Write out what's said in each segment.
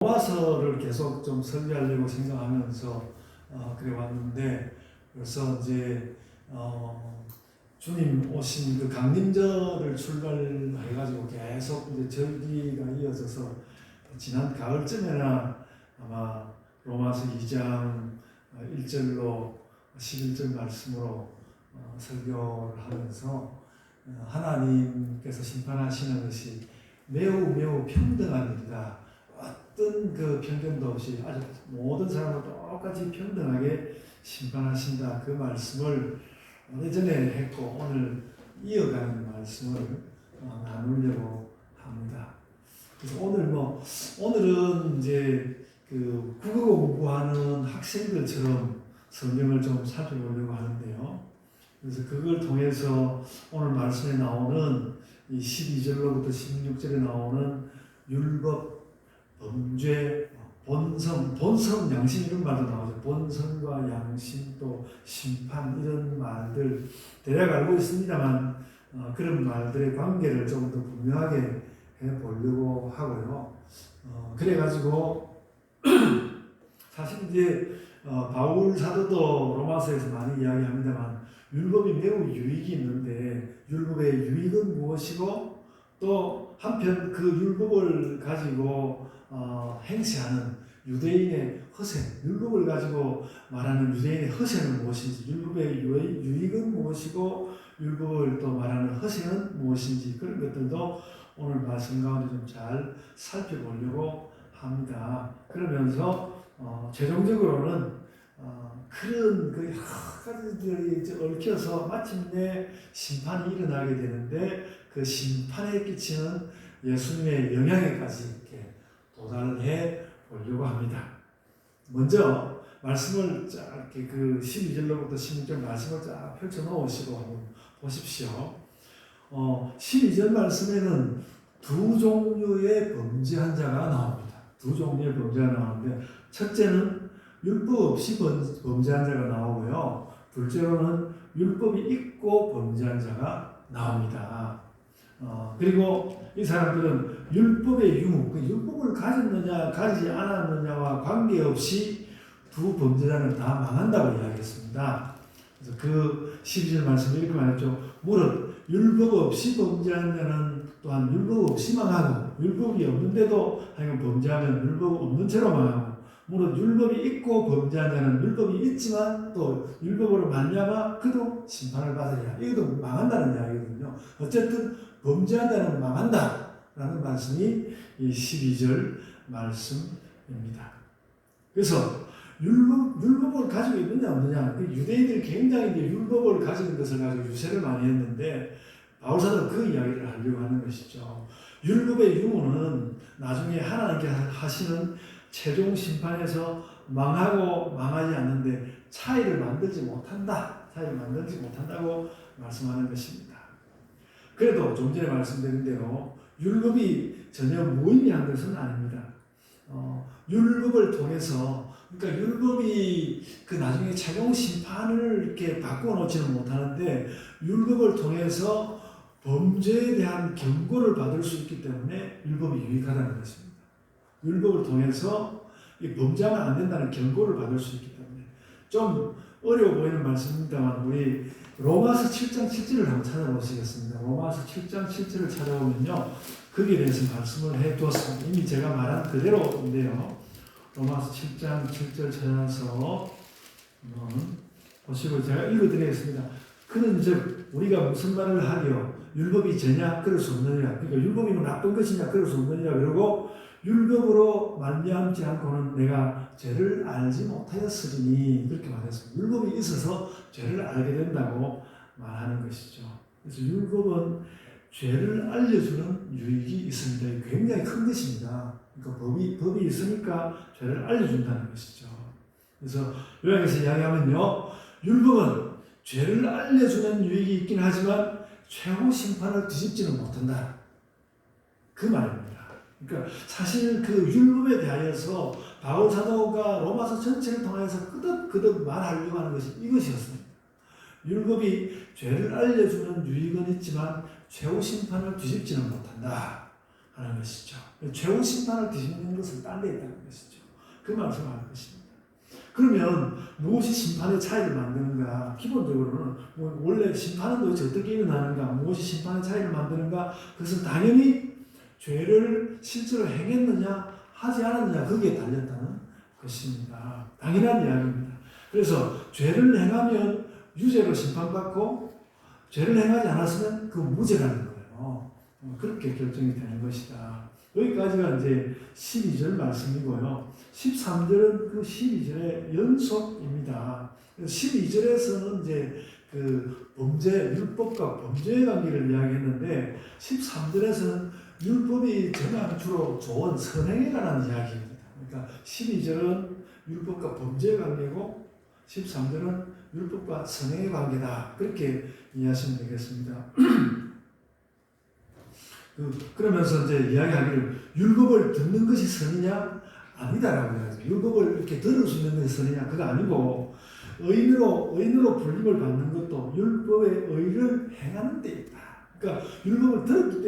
로마서를 계속 좀 설계하려고 생각하면서 그래 왔는데, 그래서 이제 주님 오신 그 강림절을 출발해가지고 계속 이제 절기가 이어져서 지난 가을쯤에나 아마 로마서 2장 1절로 11절 말씀으로 설교를 하면서 하나님께서 심판하시는 것이 매우 매우 평등한 일이다. 어떤 그 편견도 없이 아주 모든 사람을 똑같이 평등하게 심판하신다. 그 말씀을 예전에 했고 오늘 이어가는 말씀을 나누려고 합니다. 그래서 오늘은 이제 그 국어 공부하는 학생들처럼 성경을 좀 살펴보려고 하는데요. 그래서 그걸 통해서 오늘 말씀에 나오는 이 12절로부터 16절에 나오는 율법, 범죄, 본성, 양심 이런 말도 나오죠. 본성과 양심 또 심판 이런 말들 대략 알고 있습니다만 그런 말들의 관계를 좀 더 분명하게 해보려고 하고요. 그래가지고 사실 이제 바울 사도도 로마서에서 많이 이야기합니다만 율법이 매우 유익이 있는데 율법의 유익은 무엇이고 또 한편 그 율법을 가지고 행세하는 유대인의 허세, 율법을 가지고 말하는 유대인의 허세는 무엇인지, 율법의 유익은 무엇이고 율법을 또 말하는 허세는 무엇인지 그런 것들도 오늘 말씀 가운데 좀 잘 살펴보려고 합니다. 그러면서 최종적으로는 그런 그 여러 가지들이 얽혀서 마침내 심판이 일어나게 되는데 그 심판에 끼치는 예수님의 영향에까지 이렇게 도달해 보려고 합니다. 먼저 말씀을 쫙 이렇게 그 12절로부터 16절 말씀을 쫙 펼쳐 놓으시고 한번 보십시오. 12절 말씀에는 두 종류의 범죄한 자가 나옵니다. 두 종류의 범죄가 나오는데 첫째는 율법 없이 범죄한 자가 나오고요. 둘째로는 율법이 있고 범죄한 자가 나옵니다. 그리고 이 사람들은 율법의 유무, 율법을 가졌느냐 가지지 않았느냐와 관계없이 두 범죄자는 다 망한다고 이야기했습니다. 그래서 그 12절 말씀에 이렇게 말했죠. 무릇 율법 없이 범죄하는 자는 또한 율법 없이 망하고 율법이 없는데도 하여간 범죄하면 율법 없는 채로 망하고 무릇 율법이 있고 범죄한 자는 율법이 있지만 또 율법으로 말미암아 그도 심판을 받으리라. 이것도 망한다는 이야기거든요. 어쨌든 범죄한 자는 망한다라는 말씀이 이 12절 말씀입니다. 그래서 율법을 가지고 있느냐 없느냐, 유대인들이 굉장히 이제 율법을 가지는 것을 가지고 유세를 많이 했는데 바울사도 그 이야기를 하려고 하는 것이죠. 율법의 유무는 나중에 하나님께서 하시는 최종 심판에서 망하고 망하지 않는데 차이를 만들지 못한다고 말씀하는 것입니다. 그래도 좀 전에 말씀드린 대로 율법이 전혀 무의미한 것은 아닙니다. 율법을 통해서, 그러니까 율법이 그 나중에 최종 심판을 이렇게 바꿔놓지는 못하는데 율법을 통해서 범죄에 대한 경고를 받을 수 있기 때문에 율법이 유익하다는 것입니다. 율법을 통해서 범죄하면 안 된다는 경고를 받을 수 있기 때문에 좀 어려워 보이는 말씀입니다만 우리 로마서 7장 7절을 한번 찾아보시겠습니다. 로마서 7장 7절을 찾아보면요. 거기에 대해서 말씀을 해두었습니다. 이미 제가 말한 그대로인데요. 로마서 7장 7절 찾아서 보시고 제가 읽어드리겠습니다. 그는 즉 우리가 무슨 말을 하려 율법이 죄냐? 그럴 수 없느니라. 그러니까 율법이 나쁜 것이냐? 그럴 수 없느니라. 그러고 율법으로 말미암지 않고는 내가 죄를 알지 못하였으리니 그렇게 말했습니다. 율법이 있어서 죄를 알게 된다고 말하는 것이죠. 그래서 율법은 죄를 알려주는 유익이 있습니다. 굉장히 큰 것입니다. 그러니까 법이 있으니까 죄를 알려준다는 것이죠. 그래서 요약해서 이야기하면요, 율법은 죄를 알려주는 유익이 있긴 하지만 최후 심판을 뒤집지는 못한다. 그 말입니다. 그러니까 사실 그 율법에 대하여서 바울 사도가 로마서 전체를 통해서 끄덕끄덕 말하려고 하는 것이 이것이었습니다. 율법이 죄를 알려주는 유익은 있지만 최후 심판을 뒤집지는 못한다. 하는 것이죠. 최후 심판을 뒤집는 것은 딴 데 있다는 것이죠. 그 말씀을 하는 것입니다. 그러면 무엇이 심판의 차이를 만드는가? 기본적으로는 원래 심판은 도대체 어떻게 일어나는가? 무엇이 심판의 차이를 만드는가? 그것은 당연히 죄를 실제로 행했느냐 하지 않았느냐 거기에 달렸다는 것입니다. 당연한 이야기입니다. 그래서 죄를 행하면 유죄로 심판받고 죄를 행하지 않았으면 그 무죄라는 거예요. 그렇게 결정이 되는 것이다. 여기까지가 이제 12절 말씀이고요. 13절은 그 12절의 연속입니다. 12절에서는 이제 그 범죄, 율법과 범죄의 관계를 이야기했는데 13절에서는 율법이 전혀 주로 좋은 선행에 관한 이야기입니다. 그러니까 12절은 율법과 범죄의 관계고 13절은 율법과 선행의 관계다. 그렇게 이해하시면 되겠습니다. 그러면서 이제 이야기하기를 율법을 듣는 것이 선이냐? 아니다라고 해야죠. 율법을 이렇게 들을 수 있는 것이 선이냐? 그거 아니고 의인으로 불림을 받는 것도 율법의 의를 행하는 데 있다. 그러니까 율법을 들었기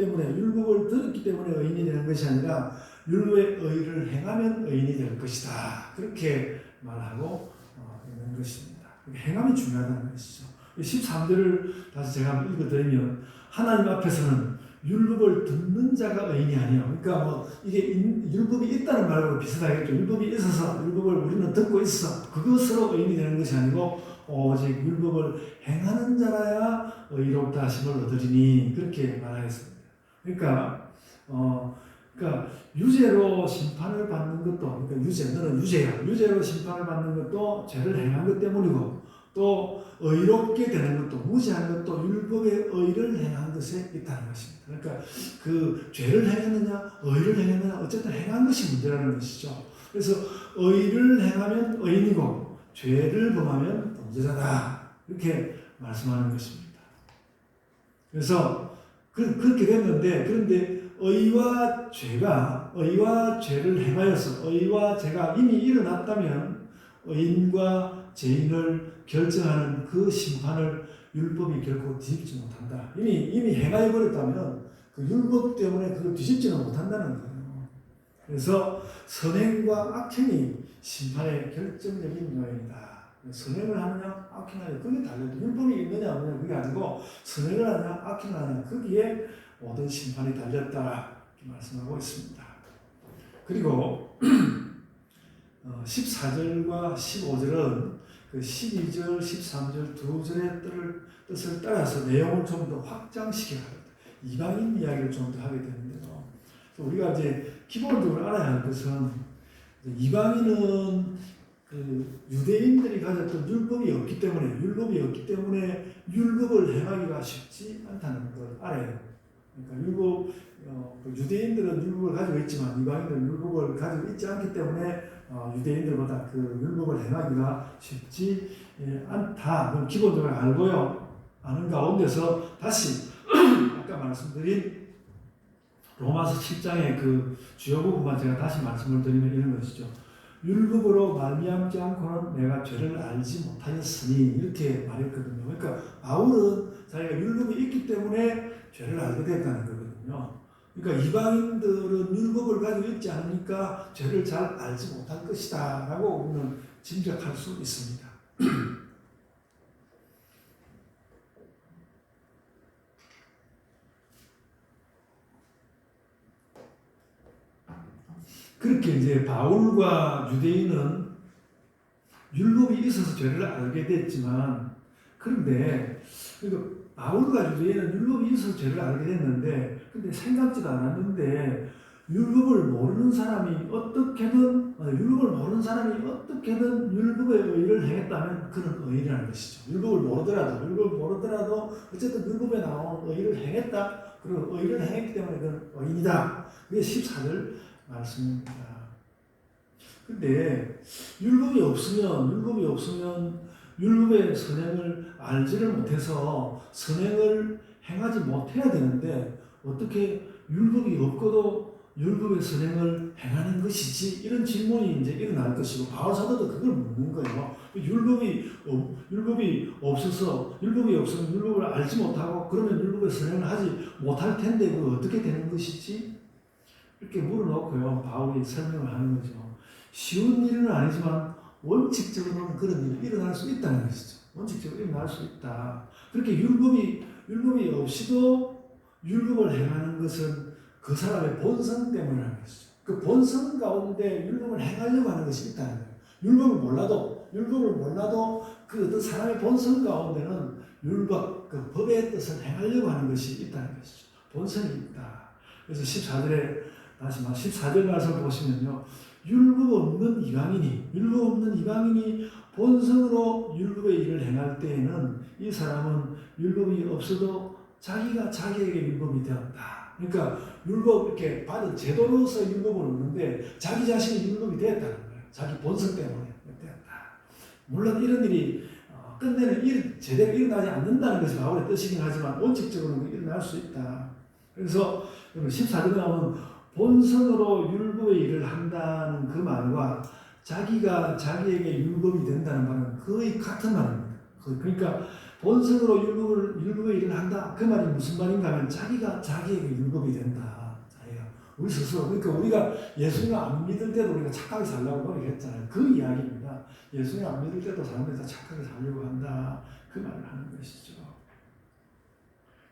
때문에 의인이 되는 것이 아니라 율법의 의를 행하면 의인이 될 것이다. 그렇게 말하고 있는 것입니다. 행함이 중요하다는 것이죠. 13절을 다시 제가 한번 읽어드리면 하나님 앞에서는 율법을 듣는 자가 의인이 아니에요. 그러니까 뭐 이게 율법이 있다는 말하고 비슷하겠죠. 율법이 있어서 율법을 우리는 듣고 있어. 그것으로 의인이 되는 것이 아니고 오직 율법을 행하는 자라야 의롭다 하심을 얻으리니 그렇게 말하겠습니다. 그러니까 유죄로 심판을 받는 것도 너는 유죄야. 유죄로 심판을 받는 것도 죄를 행한 것 때문이고 또 의롭게 되는 것도 무죄한 것도 율법의 의를 행한 것에 있다는 것입니다. 그러니까 그 죄를 행했느냐 의를 행했느냐 어쨌든 행한 것이 문제라는 것이죠. 그래서 의를 행하면 의인이고 죄를 범하면 범죄자다. 이렇게 말씀하는 것입니다. 그래서 그렇게 됐는데 그런데 의와 죄를 행하여서 의와 죄가 이미 일어났다면 의인과 죄인을 결정하는 그 심판을 율법이 결코 뒤집지 못한다. 이미 행하여 버렸다면 그 율법 때문에 그걸 뒤집지는 못한다는 거예요. 그래서 선행과 악행이 심판의 결정적인 요인이다. 선행을 하느냐 악행을 하느냐 그게 달라요. 율법이 있느냐 없느냐 그게 아니고 선행을 하느냐 악행을 하느냐 거기에 모든 심판이 달렸다 이렇게 말씀하고 있습니다. 그리고 14절과 15절은 그 12절, 13절 두 절의 뜻을 따라서 내용을 좀 더 확장시켜야 합니다. 이방인 이야기를 좀 더 하게 되는데요. 우리가 이제 기본적으로 알아야 할 것은 이방인은 그 유대인들이 가졌던 율법이 없기 때문에 율법을 행하기가 쉽지 않다는 걸 알아야 해요. 그러니까 유대인들은 율법을 가지고 있지만 이방인들은 율법을 가지고 있지 않기 때문에 유대인들보다 그 율법을 행하기가 쉽지 않다. 기본적으로 알고요. 아는 가운데서 다시 아까 말씀드린 로마서 7장의 그 주요 부분만 제가 다시 말씀을 드리면 이런 것이죠. 율법으로 말미암지 않고는 내가 죄를 알지 못하였으니 이렇게 말했거든요. 그러니까 바울은 자기가 율법이 있기 때문에 죄를 알게 됐다는 거거든요. 그러니까 이방인들은 율법을 가지고 있지 않으니까 죄를 잘 알지 못할 것이다 라고 우리는 짐작할 수 있습니다. 그렇게 이제 바울과 유대인은 율법이 있어서 죄를 알게 됐지만 그런데 바울과 유대인은 율법이 있어서 죄를 알게 됐는데 근데 생각지도 않았는데 율법을 모르는 사람이 어떻게든 율법의 의를 행했다면 그는 의인이라는 것이죠. 율법을 모르더라도 어쨌든 율법에 나온 의를 행했다. 그리고 의를 행했기 때문에 그는 의인이다. 그게 14절 말씀입니다. 근데 율법이 없으면 율법의 선행을 알지를 못해서 선행을 행하지 못해야 되는데 어떻게 율법이 없고도 율법의 선행을 행하는 것이지? 이런 질문이 이제 일어날 것이고 바울 사도도 그걸 묻는 거예요. 율법이 없으면 율법을 알지 못하고 그러면 율법의 선행을 하지 못할 텐데 그거 어떻게 되는 것이지? 이렇게 물어놓고요. 바울이 설명을 하는 거죠. 쉬운 일은 아니지만 원칙적으로는 그런 일이 일어날 수 있다는 것이죠. 원칙적으로 일어날 수 있다. 그렇게 율법이 없이도 율법을 행하는 것은 그 사람의 본성 때문이라는 것이죠. 그 본성 가운데 율법을 행하려고 하는 것이 있다는 거예요. 율법을 몰라도 그 어떤 사람의 본성 가운데는 율법, 그 법의 뜻을 행하려고 하는 것이 있다는 것이죠. 본성이 있다. 그래서 14절에 다시 14절 말씀을 보시면요. 율법 없는 이방인이 본성으로 율법의 일을 행할 때에는 이 사람은 율법이 없어도 자기가 자기에게 율법이 되었다. 그러니까 율법 이렇게 받은 제도로서 율법을 얻는데 자기 자신이 율법이 되었다는 거예요. 자기 본성 때문에 되었다. 물론 이런 일이 끝내는 제대로 일어나지 않는다는 것이 바울의 뜻이긴 하지만 원칙적으로는 일어날 수 있다. 그래서 14절에 나오는 본성으로 율법의 일을 한다는 그 말과 자기가 자기에게 율법이 된다는 말은 거의 같은 말입니다. 그러니까 본성으로 율법의 일을 한다. 그 말이 무슨 말인가 하면 자기가 자기에게 율법이 된다. 자기가 우리 스스로. 그러니까 우리가 예수님을 안 믿을 때도 우리가 착하게 살려고 노력했잖아요. 그 이야기입니다. 예수님을 안 믿을 때도 사람들이 다 착하게 살려고 한다. 그 말을 하는 것이죠.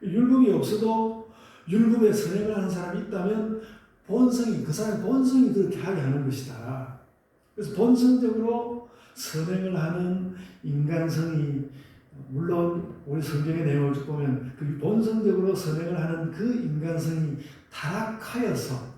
율법이 없어도 율법에 선행을 하는 사람이 있다면 그 사람의 본성이 그렇게 하게 하는 것이다. 그래서 본성적으로 선행을 하는 인간성이 물론 우리 성경의 내용을 보면 그 본성적으로 선행을 하는 그 인간성이 타락하여서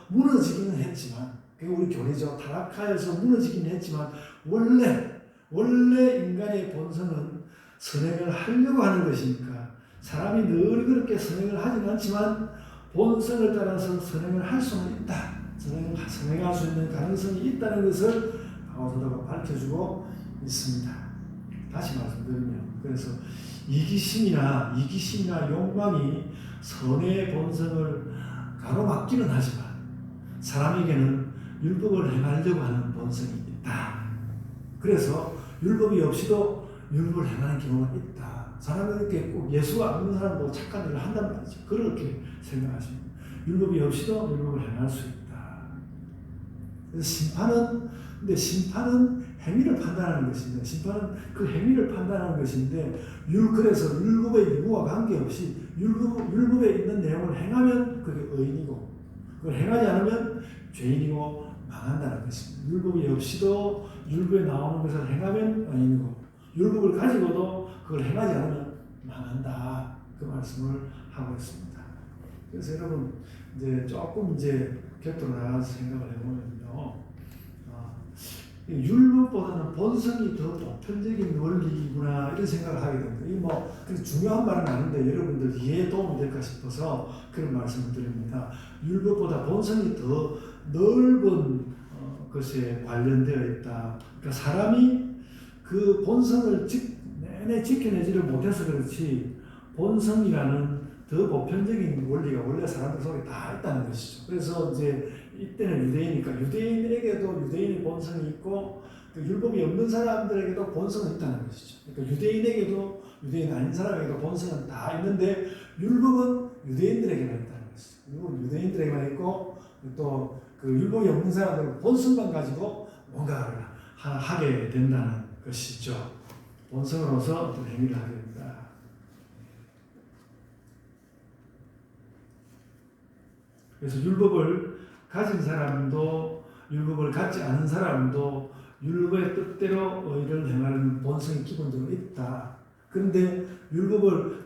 무너지기는 했지만 그게 우리 교리죠. 타락하여서 무너지기는 했지만 원래 인간의 본성은 선행을 하려고 하는 것이니까 사람이 늘 그렇게 선행을 하지는 않지만 본성을 따라서 선행을 할 수는 있다. 선행할 수 있는 가능성이 있다는 것을 바울사도가 밝혀주고 있습니다. 다시 말씀드리면 그래서 이기심이나 욕망이 선의 본성을 가로막기는 하지만 사람에게는 율법을 행하려고 하는 본성이 있다. 그래서 율법이 없이도 율법을 행하는 경우가 있다. 사람은 이렇게 꼭 예수가 안 믿는 사람도 착한 일을 한단 말이죠. 그렇게 생각하십니다. 율법이 없이도 율법을 행할 수 있다. 그래서 심판은 행위를 판단하는 것입니다. 심판은 그 행위를 판단하는 것인데, 그래서 율법의 유무와 관계없이 율법에 있는 내용을 행하면 그게 의인이고, 그걸 행하지 않으면 죄인이고 망한다는 것입니다. 율법이 없이도 율법에 나오는 것을 행하면 의인이고, 율법을 가지고도 그걸 행하지 않으면 망한다. 그 말씀을 하고 있습니다. 그래서 여러분 조금 곁으로 나가서 생각을 해보면요, 율법보다는 본성이 더 보편적인 원리구나 이런 생각을 하게 됩니다. 이게 중요한 말은 아닌데 여러분들 이해에 도움이 될까 싶어서 그런 말씀을 드립니다. 율법보다 본성이 더 넓은 것에 관련되어 있다. 그러니까 사람이 그 본성을 내내 지켜내지를 못해서 그렇지 본성이라는 더 보편적인 원리가 원래 사람들 속에 다 있다는 것이죠. 그래서 이때는 유대인이니까 유대인에게도 유대인의 본성이 있고 그 율법이 없는 사람들에게도 본성은 있다는 것이죠. 그러니까 유대인에게도 유대인 아닌 사람에게도 본성은 다 있는데 율법은 유대인들에게만 있다는 것이죠. 율법은 유대인들에게만 있고 또 그 율법이 없는 사람들은 본성만 가지고 뭔가를 하게 된다는 것이죠. 본성으로서 어떤 행위를 하게 됩니다. 그래서 율법을 가진 사람도 율법을 갖지 않은 사람도 율법의 뜻대로 의를 행하는 본성이 기본적으로 있다. 그런데 율법을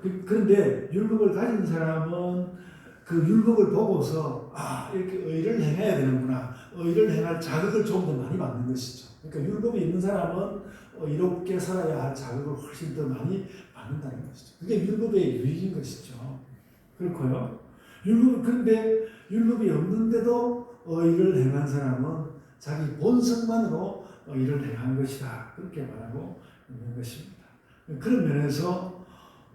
가진 사람은 그 율법을 보고서 이렇게 의를 행해야 되는구나. 의를 행할 자극을 좀 더 많이 받는 것이죠. 그러니까 율법이 있는 사람은 이롭게 살아야 할 자극을 훨씬 더 많이 받는다는 것이죠. 그게 율법의 유익인 것이죠. 그렇고요. 그런데 율법이 없는데도 의를 행한 사람은 자기 본성만으로 의를 행한 것이다. 그렇게 말하고 있는 것입니다. 그런 면에서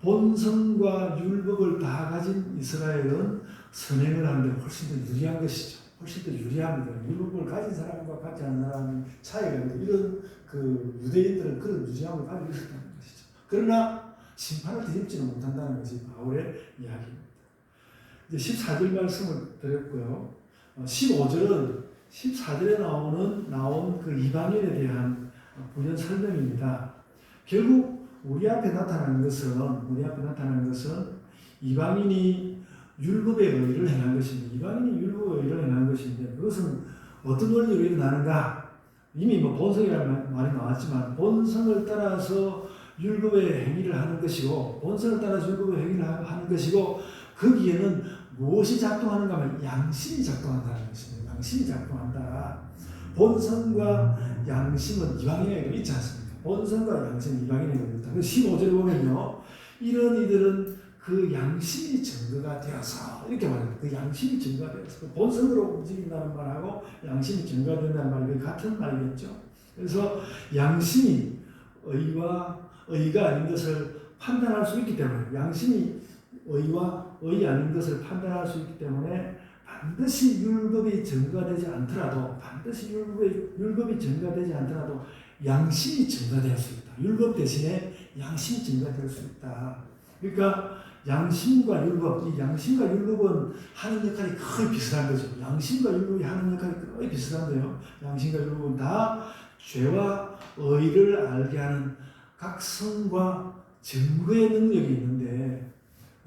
본성과 율법을 다 가진 이스라엘은 선행을 하는데 훨씬 더 유리한 것이죠. 훨씬 더 유리합니다. 율법을 가진 사람과 가지 않은 사람의 차이가 있는데 이런 그 유대인들은 그런 유리함을 가지고 있었다는 것이죠. 그러나 심판을 뒤집지는 못한다는 것이 바울의 이야기입니다. 이제 14절 말씀을 드렸고요. 15절은 14절에 나온 그 이방인에 대한 부연 설명입니다. 결국 우리 앞에 나타나는 것은 이방인이 율법의 의를 행한 것입니다. 이방인이 율법의 의를 행한 것인데 그것은 어떤 원리로 일어나는가? 이미 본성이라는 말이 나왔지만 본성을 따라서 율법의 행위를 하는 것이고 본성을 따라서 율법의 행위를 하는 것이고 거기에는 무엇이 작동하는가 하면 양심이 작동한다는 것입니다. 양심이 작동한다. 본성과 양심은 이방인에게 있지 않습니까? 본성과 양심은 이방인에게 있다. 15절에 보면요. 이런 이들은 그 양심이 증거가 되어서 이렇게 말합니다. 그 양심이 증거가 되어서 본성으로 움직인다는 말하고 양심이 증거가 된다는 말이 같은 말이겠죠. 그래서 양심이 의가 아닌 것을 판단할 수 있기 때문에 양심이 의와 의 아닌 것을 판단할 수 있기 때문에 반드시 율법이 증거되지 않더라도 율법이 증거되지 않더라도 양심이 증거될 수 있다. 율법 대신에 양심이 증거될 수 있다. 그러니까 양심과 율법, 이 양심과 율법은 하는 역할이 거의 비슷한 거죠. 양심과 율법이 하는 역할이 거의 비슷한데요. 양심과 율법은 다 죄와 의를 알게 하는 각성과 증거의 능력이 있는데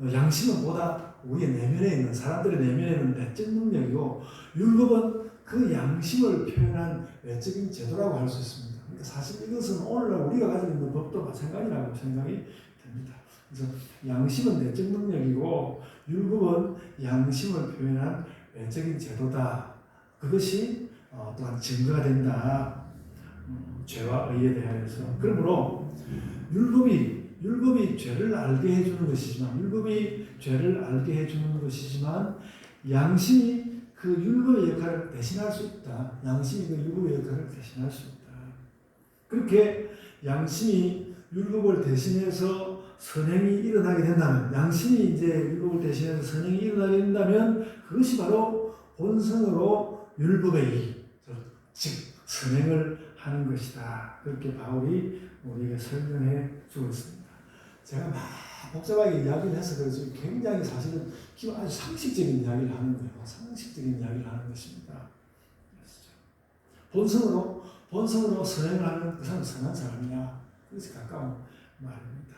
양심은 보다 우리의 내면에 있는 사람들의 내면에 있는 내적 능력이고 율법은 그 양심을 표현한 외적인 제도라고 할 수 있습니다. 그러니까 사실 이것은 오늘날 우리가 가지고 있는 법도 마찬가지라고 생각이 됩니다. 그래서 양심은 내적 능력이고 율법은 양심을 표현한 외적인 제도다. 그것이 또한 증거가 된다. 죄와 의에 대하여서. 그러므로 율법이 죄를 알게 해주는 것이지만 양심이 그 율법의 역할을 대신할 수 있다. 그렇게 양심이 율법을 대신해서 선행이 일어나게 된다면 그것이 바로 본성으로 율법의 일, 즉 선행을 하는 것이다. 그렇게 바울이 우리에게 설명해 주고 있습니다. 제가 막 복잡하게 이야기를 해서 그렇지 굉장히 사실은 아주 상식적인 이야기를 하는 거예요. 상식적인 이야기를 하는 것입니다. 본성으로 선행을 하는 그 사람은 선한 사람이냐? 그것이 가까운 말입니다.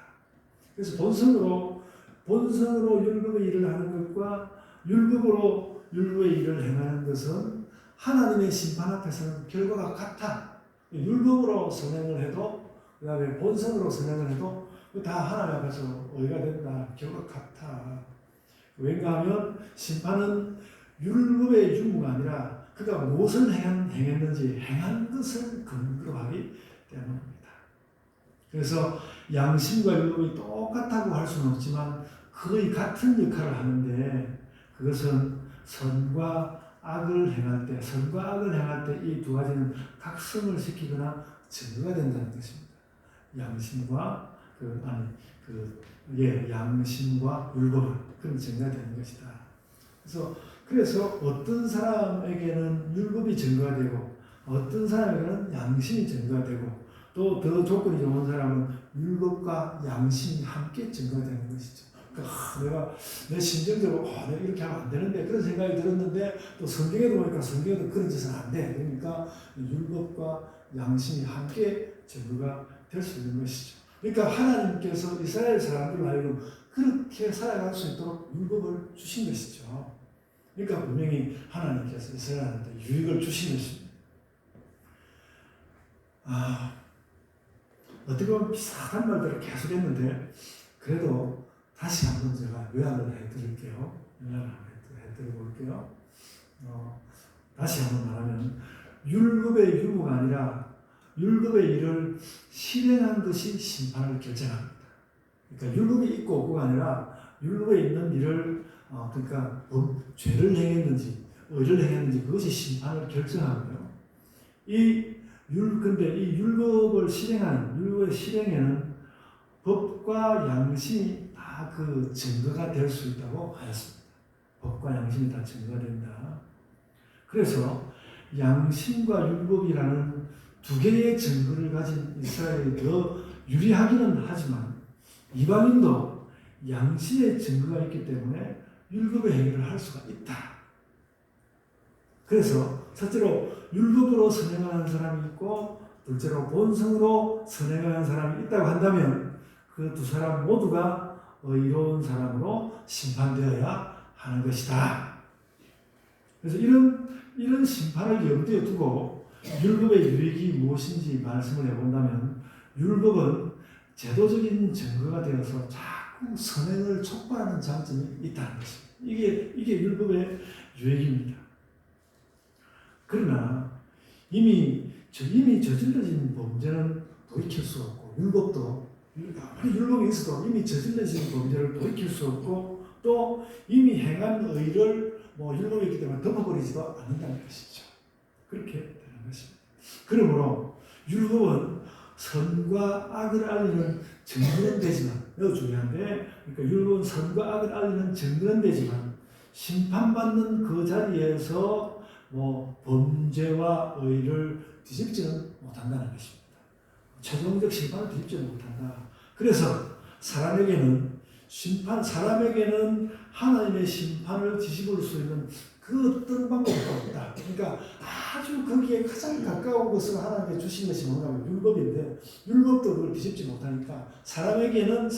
그래서 본성으로 율법의 일을 하는 것과 율법으로 율법의 일을 행하는 것은 하나님의 심판 앞에서는 결과가 같아. 율법으로 선행을 해도 그 다음에 본성으로 선행을 해도 다 하나님 앞에서 의가 된다. 결과가 같아. 왠가 하면 심판은 율법의 유무가 아니라 그가 무엇을 행했는지 행한 것을 근거로 하기 때문입니다. 그래서 양심과 율법이 똑같다고 할 수는 없지만 거의 같은 역할을 하는데 그것은 선과 악을 행할 때 이 두 가지는 각성을 시키거나 증거가 된다는 것입니다. 양심과 율법은 그런 증거가 되는 것이다. 그래서 어떤 사람에게는 율법이 증거가 되고 어떤 사람에게는 양심이 증거가 되고 또 더 조건이 좋은 사람은 율법과 양심이 함께 증거가 되는 것이죠. 그러니까 내 심정적으로 내가 이렇게 하면 안 되는데 그런 생각이 들었는데 또 성경에도 보니까 성경에도 그런 짓은 안 돼. 그러니까 율법과 양심이 함께 증거가 될 수 있는 것이죠. 그러니까 하나님께서 이스라엘 사람들로 하여금 그렇게 살아갈 수 있도록 율법을 주신 것이죠. 그러니까 분명히 하나님께서 이스라엘한테 유익을 주신 것입니다. 어떻게 보면 비슷한 말들을 계속 했는데 그래도 다시 한번 제가 요약을 해드릴게요. 다시 한번 말하면 율법의 유무가 아니라 율법의 일을 실행한 것이 심판을 결정합니다. 그러니까 율법이 있고 없고가 아니라 율법에 있는 일을 죄를 행했는지 의를 행했는지 그것이 심판을 결정하고요. 근데 이 율법의 실행에는 법과 양심이 다 그 증거가 될 수 있다고 하였습니다. 법과 양심이 다 증거가 된다. 그래서 양심과 율법이라는 두 개의 증거를 가진 이스라엘이 더 유리하기는 하지만 이방인도 양심의 증거가 있기 때문에 율법의 행위를 할 수가 있다. 그래서 첫째로 율법으로 선행하는 사람이 있고 둘째로 본성으로 선행하는 사람이 있다고 한다면 그 두 사람 모두가 의로운 사람으로 심판되어야 하는 것이다. 그래서 이런 심판을 염두에 두고 율법의 유익이 무엇인지 말씀을 해본다면 율법은 제도적인 증거가 되어서 자꾸 선행을 촉발하는 장점이 있다는 것입니다. 이게 율법의 유익입니다. 그러나 이미 저질러진 범죄는 돌이킬 수 없고 아무리 율법이 있어도 이미 저질러진 범죄를 돌이킬 수 없고 또 이미 행한 의를 율법이 있기 때문에 덮어버리지도 않는다는 것이죠. 그렇게 되는 것입니다. 그러므로 율법은 선과 악을 알리는 증거는 되지만 매우 중요한데 그러니까 율법은 선과 악을 알리는 증거는 되지만 심판받는 그 자리에서 범죄와 의를 뒤집지는 못한다는 것입니다. 최종적 심판을 뒤집지는 못한다. 그래서 사람에게는 하나님의 심판을 뒤집을 수 있는 그 어떤 방법도 없다. 그러니까 아주 거기에 가장 가까운 것을 하나님께 주신 것이 뭔가 하면 율법인데 율법도 그걸 뒤집지 못하니까 사람에게는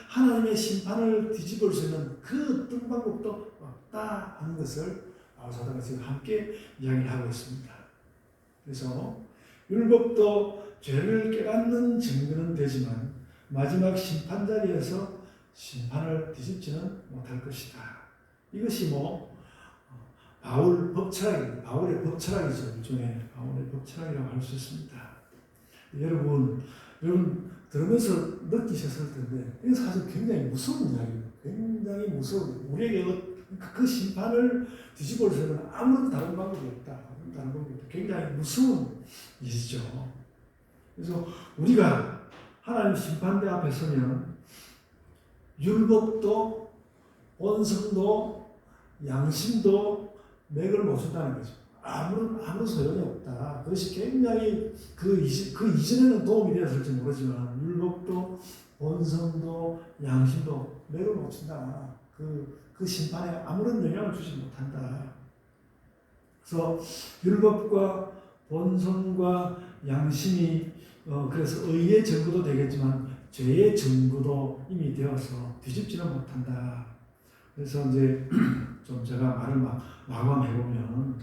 하나님의 심판을 뒤집을 수 있는 그 어떤 방법도 없다 하는 것을 사도가 지금 함께 이야기를 하고 있습니다. 그래서 율법도 죄를 깨닫는 증거는 되지만 마지막 심판 자리에서 심판을 뒤집지는 못할 것이다. 이것이 바울의 법철학이죠. 일종의 바울의 법철학이라고 할 수 있습니다. 여러분 들으면서 느끼셨을 텐데 이건 사실 굉장히 무서운 이야기예요. 굉장히 무서운. 우리에게 그 심판을 뒤집어 수 있는 아무런 다른 방법이 없다. 굉장히 무서운 일이죠. 그래서 우리가 하나님 심판대 앞에 서면 율법도 본성도 양심도 맥을 못 쓴다는 거죠. 아무런 소용이 없다. 그것이 굉장히 그 이전에는 도움이 되었을지 모르지만 율법도 본성도 양심도 맥을 못 쓴다. 그 심판에 아무런 영향을 주지 못한다. 그래서 율법과 본성과 양심이 그래서 의의 증거도 되겠지만 죄의 증거도 이미 되어서 뒤집지는 못한다. 그래서 이제 좀 제가 말을 마감해보면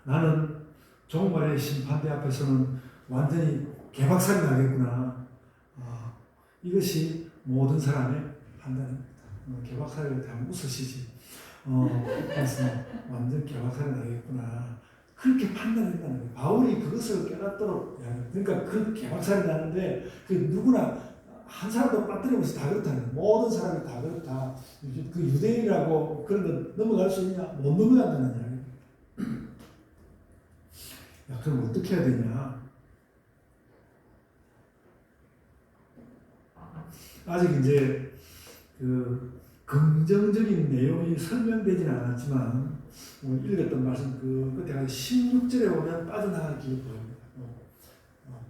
나는 종말의 심판대 앞에서는 완전히 개박살이 나겠구나. 이것이 모든 사람의 판단입니다. 개박살이 되면 웃으시지. 그래서 완전 개박살이 나겠구나. 그렇게 판단했다는 거예요. 바울이 그것을 깨닫도록. 그러니까 그 개박살이 나는데 그 누구나 한 사람도 빠뜨리면서 다 그렇다는 거예요. 모든 사람이 다 그렇다. 그 유대인이라고 그런 거 넘어갈 수 있냐? 못 넘어간다는 이야기입니다. 야, 그럼 어떻게 해야 되냐? 아직 이제 그 긍정적인 내용이 설명되지는 않았지만 읽었던 말씀 그때가 16절에 보면 빠져나갈 길이 보입니다.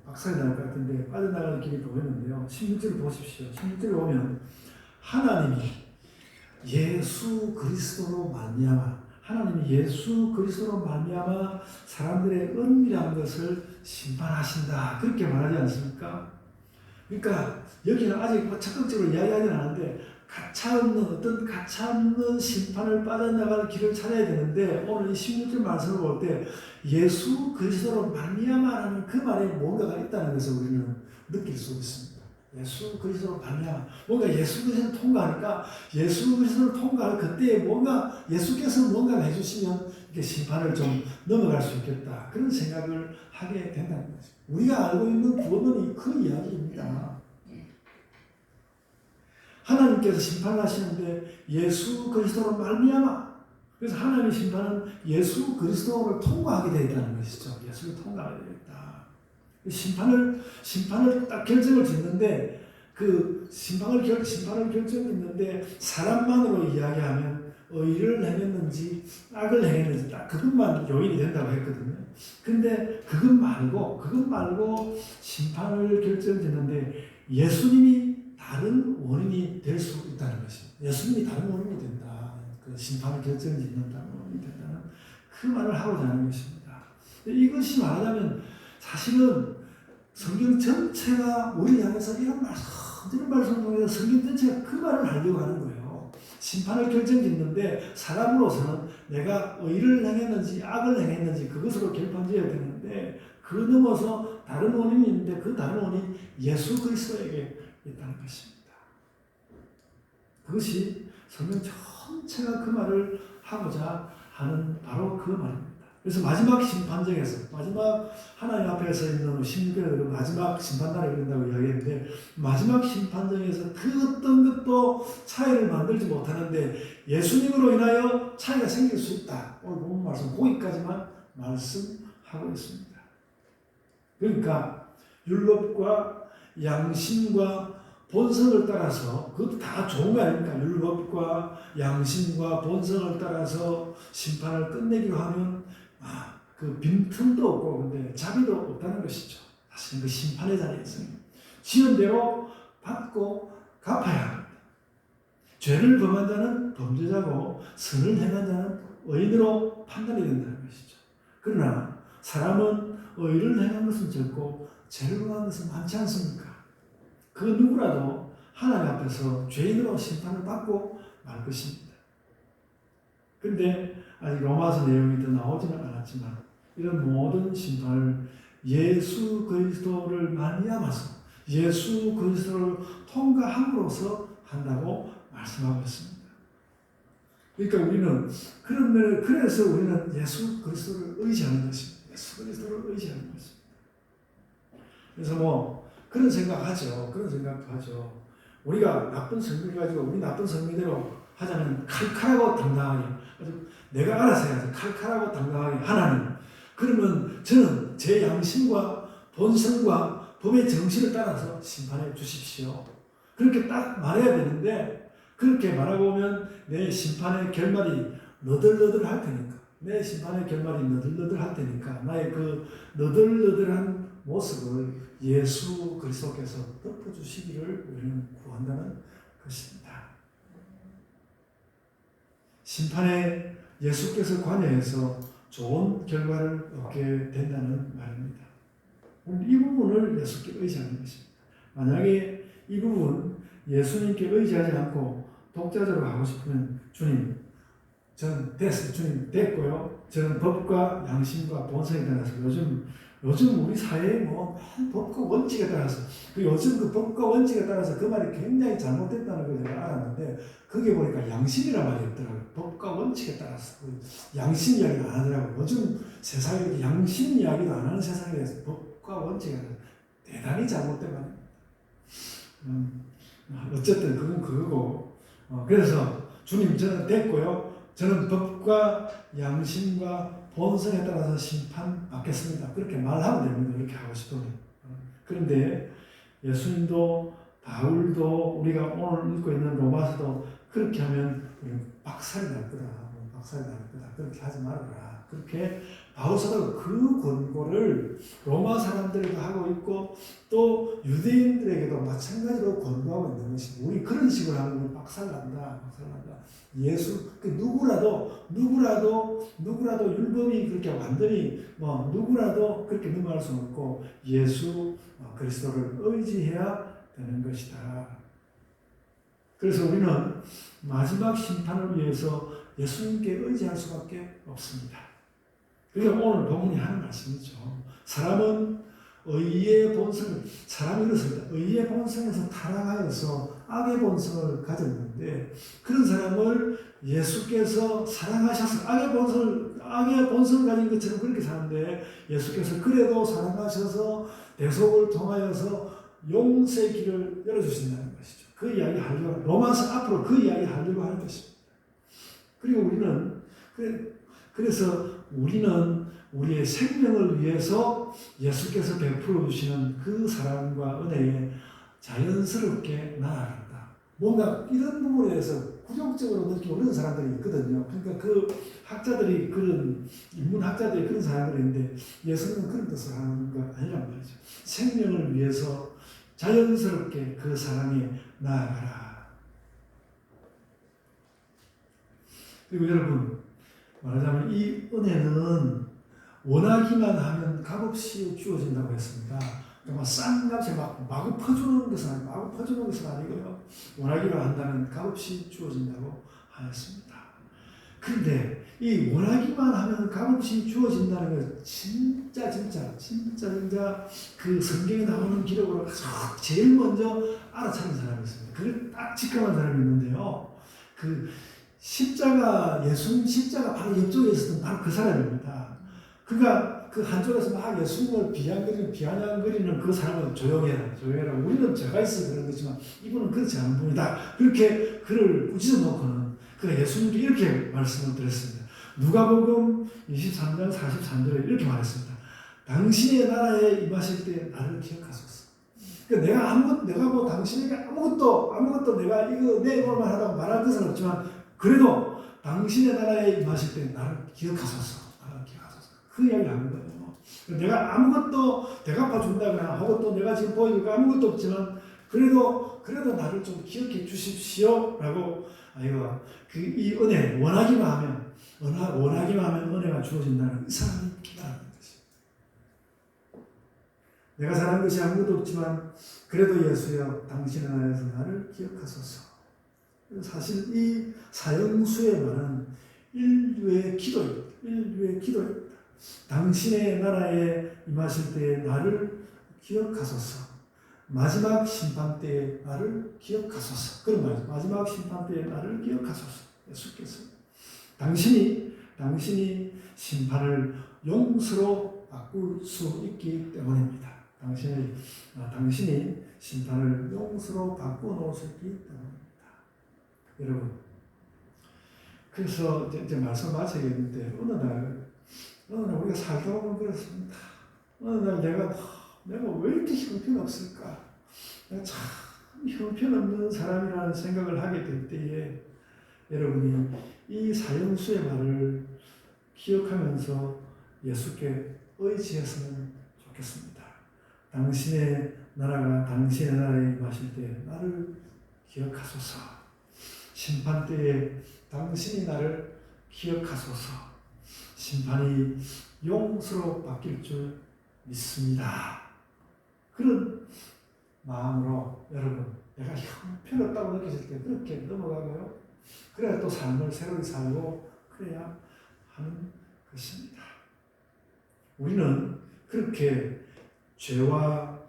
박살이 날 것 같은데 빠져나가는 길이 보이는데요. 16절을 보십시오. 16절에 보면 하나님이 예수 그리스도로 말미암아 사람들의 은밀한 것을 심판하신다. 그렇게 말하지 않습니까? 그러니까 여기는 아직 적극적으로 이야기하지는 않는데 가차없는 심판을 빠져나갈 길을 찾아야 되는데 오늘 이 16절 말씀을 볼 때 예수 그리스도로 말미암아라는 그 말에 뭔가가 있다는 것을 우리는 느낄 수 있습니다. 예수 그리스도로 말미암아 뭔가 예수 그리스도를 통과하니까 예수 그리스도를 통과할 그때에 뭔가 예수께서 뭔가를 해주시면 이렇게 심판을 좀 넘어갈 수 있겠다 그런 생각을 하게 된다는 거죠. 우리가 알고 있는 구원은 그 이야기입니다. 하나님께서 심판을 하시는데 예수 그리스도로 말미암아 그래서 하나님의 심판은 예수 그리스도를 통과하게 되어 있다는 것이죠. 예수를 통과하게 되겠다. 심판을 딱 결정을 짓는데 그 심판을 결정짓는데 사람만으로 이야기하면 의를 행했는지 악을 행했는지 딱 그것만 요인이 된다고 했거든요. 근데 그것 말고 심판을 결정짓는데 예수님이 다른 원인이 될 수 있다는 것입니다. 예수님이 다른 원인이 된다. 그 심판을 결정짓는다고 된다는 그 말을 하고자 하는 것입니다. 이것이 말하자면 사실은 성경 전체가 우리 향해서 이런 말씀 통해서 성경 전체가 그 말을 하려고 하는 거예요. 심판을 결정짓는데 사람으로서는 내가 의를 행했는지 악을 행했는지 그것으로 결판지어야 되는데 그 넘어서 다른 원인이 있는데 그 다른 원인 예수 그리스도에게 있다는 것입니다. 그것이 성경 전체가 그 말을 하고자 하는 바로 그 말입니다. 그래서 마지막 심판정에서 마지막 하나님 앞에 서 있는 16절에 마지막 심판날에 그런다고 이야기했는데 마지막 심판정에서 그 어떤 것도 차이를 만들지 못하는데 예수님으로 인하여 차이가 생길 수 있다. 오늘 본 말씀 거기까지만 말씀하고 있습니다. 그러니까 율법과 양심과 본성을 따라서 그것도 다 좋은 거 아닙니까? 율법과 양심과 본성을 따라서 심판을 끝내기로 하면 그 빈틈도 없고 근데 자비도 없다는 것이죠. 사실 그 심판의 자리에서 지은 대로 받고 갚아야 합니다. 죄를 범한 자는 범죄자고 선을 행한 자는 의인으로 판단이 된다는 것이죠. 그러나 사람은 의를 행한 것은 적고 죄를 범한 것은 많지 않습니까? 그 누구라도 하나님 앞에서 죄인으로 심판을 받고 말 것입니다. 그런데 아직 로마서 내용이 더 나오지는 않았지만 이런 모든 심판을 예수 그리스도를 말미암아서 예수 그리스도를 통과함으로써 한다고 말씀하고 있습니다. 그러니까 우리는 그래서 우리는 예수 그리스도를 의지하는 것입니다. 예수 그리스도를 의지하는 것입니다. 그래서 그런 생각하죠. 그런 생각도 하죠. 우리가 나쁜 성질 가지고 우리 나쁜 성질대로 하자면 칼칼하고 당당하게 내가 알아서 해야지 칼칼하고 당당하게 하나님 그러면 저는 제 양심과 본성과 법의 정신을 따라서 심판해 주십시오. 그렇게 딱 말해야 되는데 그렇게 말하고 오면 내 심판의 결말이 너덜너덜할 테니까 내 심판의 결말이 너덜너덜할 테니까 나의 그 너덜너덜한 모습을 예수 그리스도께서 덮어주시기를 우리는 구한다는 것입니다. 심판에 예수께서 관여해서 좋은 결과를 얻게 된다는 말입니다. 이 부분을 예수께 의지하는 것입니다. 만약에 이 부분 예수님께 의지하지 않고 독자적으로 하고 싶으면 주님, 저는 됐어요. 주님 됐고요. 저는 법과 양심과 본성에 따라서 요즘 우리 사회에 법과 원칙에 따라서 요즘 그 법과 원칙에 따라서 그 말이 굉장히 잘못됐다는 걸 제가 알았는데 그게 보니까 양심이란 말이 없더라고요. 법과 원칙에 따라서 양심 이야기를 안 하더라고요. 요즘 세상에 양심 이야기도 안 하는 세상에 대해서 법과 원칙에 따라서 대단히 잘못된 말입니다. 어쨌든 그건 그거고 그래서 주님 저는 됐고요. 저는 법과 양심과 본성에 따라서 심판받겠습니다. 그렇게 말하면 됩니다. 그렇게 하고 싶으면. 그런데 예수님도 바울도 우리가 오늘 읽고 있는 로마서도 그렇게 하면 우리는 박살이 날 거다. 박살이 날 거다. 그렇게 하지 말아라. 그렇게 바울 사도가 그 권고를 로마 사람들에게도 하고 있고 또 유대인들에게도 마찬가지로 권고하고 있는 것입니다. 우리 그런 식으로 하면 박살난다. 예수 누구라도 율법이 그렇게 완전히 누구라도 그렇게 넘어갈 수 없고 예수 그리스도를 의지해야 되는 것이다. 그래서 우리는 마지막 심판을 위해서 예수님께 의지할 수밖에 없습니다. 그러니까 오늘 본문이 하는 말씀이죠. 사람은 의의 본성, 사람이 그렇습니다. 의의 본성에서 타락하여서 악의 본성을 가졌는데 그런 사람을 예수께서 사랑하셔서 악의 본성을 가진 것처럼 그렇게 사는데 예수께서 그래도 사랑하셔서 대속을 통하여서 용서의 길을 열어주신다는 것이죠. 그 이야기 하려고 로마서 앞으로 그 이야기 하려고 하는 것입니다. 그리고 우리는 우리의 생명을 위해서 예수께서 베풀어 주시는 그 사랑과 은혜에 자연스럽게 나아간다. 뭔가 이런 부분에 대해서 부정적으로 느끼고 그런 사람들이 있거든요. 그러니까 그 학자들이 인문학자들이 그런 사람들이 있는데 예수님은 그런 뜻을 하는 거 아니란 말이죠. 생명을 위해서 자연스럽게 그 사랑에 나아가라. 그리고 여러분, 말하자면 이 은혜는 원하기만 하면 값없이 주어진다고 했습니다. 그러니까 싼 값에 마구 퍼주는 것은 아니고요. 원하기만 한다면 값없이 주어진다고 하였습니다. 그런데 이 원하기만 하면 값없이 주어진다는 걸 진짜 그 성경에 나오는 기록으로 제일 먼저 알아차린 사람이 있습니다. 그걸 딱 직감한 사람이 있는데요. 그 예수님 십자가 바로 옆쪽에 있었던 바로 그 사람입니다. 그가 그 한쪽에서 막 예수님을 비아냥거리는 그 사람은 조용해라. 우리는 죄가 있어서 그런 거지만 이분은 그렇지 않은 분이다. 그렇게 그를 꾸짖어 놓고는 그가 예수님께 이렇게 말씀을 드렸습니다. 누가복음 23장 43절에 이렇게 말했습니다. 당신의 나라에 임하실 때 나를 기억하소서. 그러니까 내가 뭐 당신에게 아무것도 내가 이거 내 것만 하다고 말할 것은 없지만 그래도 당신의 나라에 임하실 때 나를 기억하소서. 그 이야기를 하는 거예요. 내가 아무것도 대갚아 준다거나 하고 또 내가 지금 보이니까 아무것도 없지만 그래도 나를 좀 기억해 주십시오라고 이 은혜 원하기만 하면 은혜가 주어진다는 이 사람이 기다리는 것입니다. 내가 잘한 것이 아무것도 없지만 그래도 예수여 당신의 나라에서 나를 기억하소서. 사실 이 사형수의 말은 인류의 기도입니다. 당신의 나라에 임하실 때에 나를 기억하소서. 마지막 심판 때에 나를 기억하소서. 그런 말이죠. 마지막 심판 때에 나를 기억하소서. 예수께서 당신이 심판을 용서로 바꿀 수 있기 때문입니다. 당신이 심판을 용서로 바꿔 놓을 수 있기 때문입니다. 여러분, 그래서 이제 말씀 마치겠는데 어느 날 우리가 살다 보면 그렇습니다. 어느 날 내가 왜 이렇게 형편없을까? 내가 참 형편없는 사람이라는 생각을 하게 될 때에 여러분이 이 사형수의 말을 기억하면서 예수께 의지했으면 좋겠습니다. 당신의 나라에 임하실 때 나를 기억하소서. 심판 때에 당신이 나를 기억하소서. 심판이 용서로 바뀔 줄 믿습니다. 그런 마음으로 여러분, 내가 형편없다고 느껴질 때 그렇게 넘어가고요. 그래야 또 삶을 새롭게 살고 그래야 하는 것입니다. 우리는 그렇게 죄와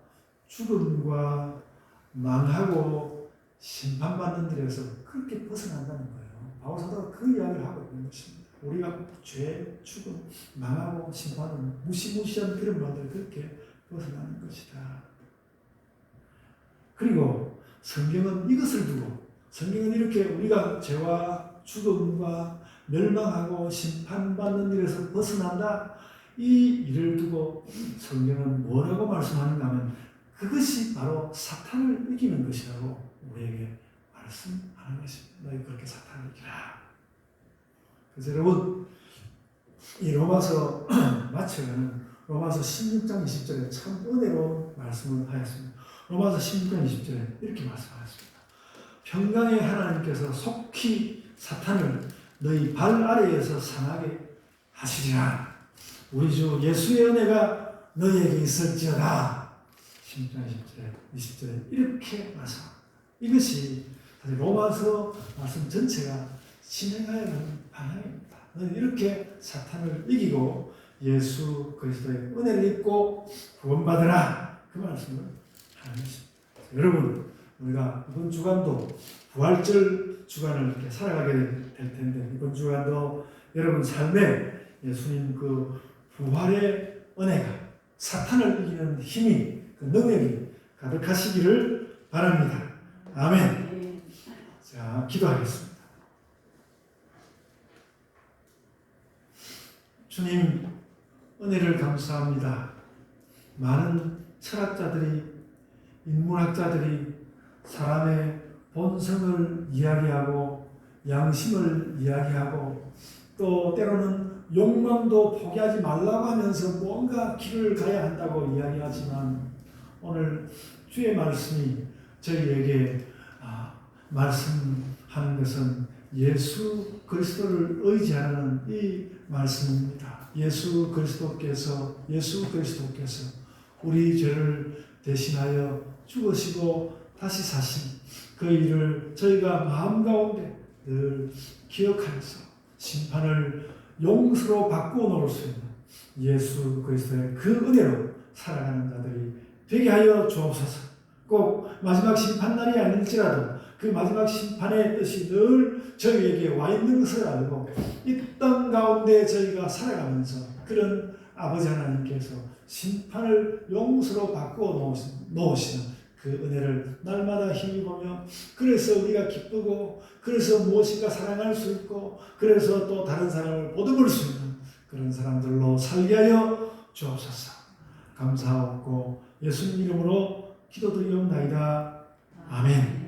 죽음과 망하고 심판받는 일에서 그렇게 벗어난다는 거예요. 바울 사도가 그 이야기를 하고 있는 것입니다. 우리가 죄, 죽음, 망하고 심판은 무시무시한 그런 말들 그렇게 벗어나는 것이다. 그리고 성경은 이것을 두고 성경은 이렇게 우리가 죄와 죽음과 멸망하고 심판받는 일에서 벗어난다. 이 일을 두고 성경은 뭐라고 말씀하는가 하면 그것이 바로 사탄을 이기는 것이라고 우리에게 말씀하는 것입니다. 너희 그렇게 사탄을 이기라. 그래서 여러분, 이 로마서 마쳐가는 로마서 16장 20절에 참 은혜로운 말씀을 하였습니다. 로마서 16장 20절에 이렇게 말씀하셨습니다. 평강의 하나님께서 속히 사탄을 너희 발 아래에서 상하게 하시리라. 우리 주 예수의 은혜가 너희에게 있을지어다. 16장 20절에 이렇게 말씀합니다. 이것이 사실 로마서 말씀 전체가 진행하여 가는 방향입니다. 너는 이렇게 사탄을 이기고 예수 그리스도의 은혜를 입고 구원받으라. 그 말씀을 하는 것입니다. 여러분, 우리가 이번 주간도 부활절 주간을 이렇게 살아가게 될 텐데 이번 주간도 여러분 삶에 예수님 그 부활의 은혜가 사탄을 이기는 힘이 그 능력이 가득하시기를 바랍니다. 아멘. 자, 기도하겠습니다. 주님, 은혜를 감사합니다. 많은 철학자들이, 인문학자들이 사람의 본성을 이야기하고 양심을 이야기하고 또 때로는 욕망도 포기하지 말라고 하면서 뭔가 길을 가야 한다고 이야기하지만 오늘 주의 말씀이 저희에게 말씀하는 것은 예수 그리스도를 의지하는 이 말씀입니다. 예수 그리스도께서 우리 죄를 대신하여 죽으시고 다시 사신 그 일을 저희가 마음 가운데 늘 기억하면서 심판을 용서로 바꾸어 놓을 수 있는 예수 그리스도의 그 은혜로 살아가는 자들이 되게 하여 주옵소서. 꼭 마지막 심판날이 아닐지라도 그 마지막 심판의 뜻이 늘 저희에게 와 있는 것을 알고 이 땅 가운데 저희가 살아가면서 그런 아버지 하나님께서 심판을 용서로 바꾸어 놓으시는 그 은혜를 날마다 힘입으며 그래서 우리가 기쁘고 그래서 무엇인가 사랑할 수 있고 그래서 또 다른 사람을 보듬을 수 있는 그런 사람들로 살게 하여 주옵소서. 감사하고 예수님 이름으로 기도드리옵나이다. 아멘.